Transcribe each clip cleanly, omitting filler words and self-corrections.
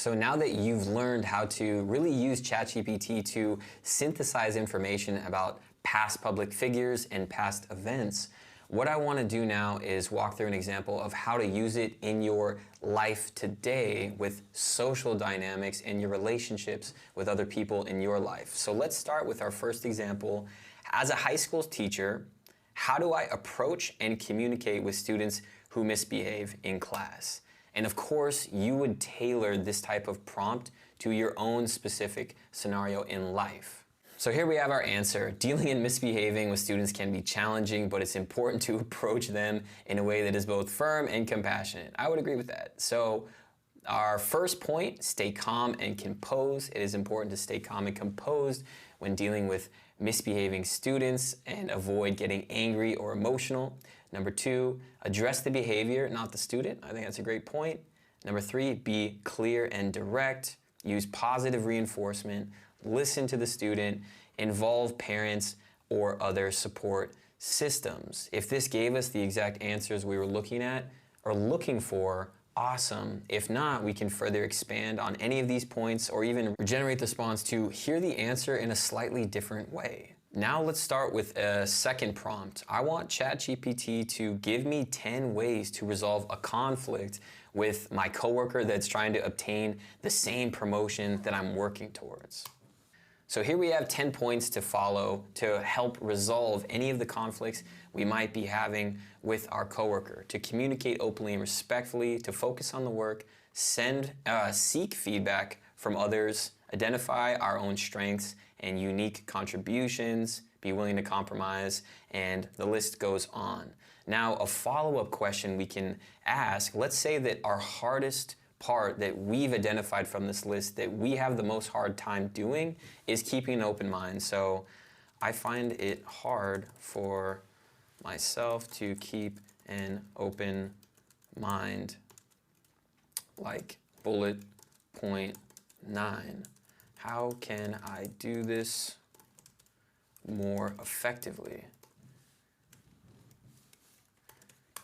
So now that you've learned how to really use ChatGPT to synthesize information about past public figures and past events, what I want to do now is walk through an example of how to use it in your life today with social dynamics and your relationships with other people in your life. So let's start with our first example. As a high school teacher, how do I approach and communicate with students who misbehave in class? And of course, you would tailor this type of prompt to your own specific scenario in life. So here we have our answer. Dealing and misbehaving with students can be challenging, but it's important to approach them in a way that is both firm and compassionate. I would agree with that. So our first point, stay calm and composed. It is important to stay calm and composed when dealing with misbehaving students and avoid getting angry or emotional. Number two, address the behavior, not the student. I think that's a great point. Number three, be clear and direct. Use positive reinforcement. Listen to the student. Involve parents or other support systems. If this gave us the exact answers we were looking at or looking for, awesome. If not, we can further expand on any of these points or even regenerate the response to hear the answer in a slightly different way. Now let's start with a second prompt. I want ChatGPT to give me 10 ways to resolve a conflict with my coworker that's trying to obtain the same promotion that I'm working towards. So here we have 10 points to follow to help resolve any of the conflicts we might be having with our coworker, to communicate openly and respectfully, to focus on the work, seek feedback from others, identify our own strengths and unique contributions, be willing to compromise, and the list goes on. Now, a follow-up question we can ask, let's say that our hardest part that we've identified from this list that we have the most hard time doing is keeping an open mind. So I find it hard for myself to keep an open mind, like bullet point 9. How can I do this more effectively?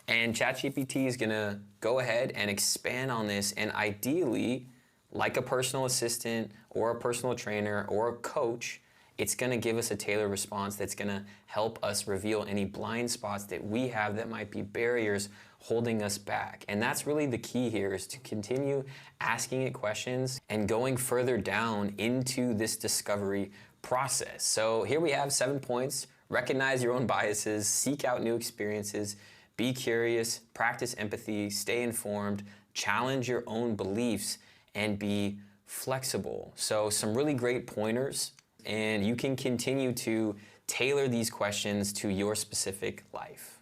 And ChatGPT is gonna go ahead and expand on this, and ideally, like a personal assistant or a personal trainer or a coach, it's gonna give us a tailored response that's gonna help us reveal any blind spots that we have that might be barriers holding us back. And that's really the key here, is to continue asking it questions and going further down into this discovery process. So here we have 7 points. Recognize your own biases, seek out new experiences, be curious, practice empathy, stay informed, challenge your own beliefs, and be flexible. So some really great pointers, and you can continue to tailor these questions to your specific life.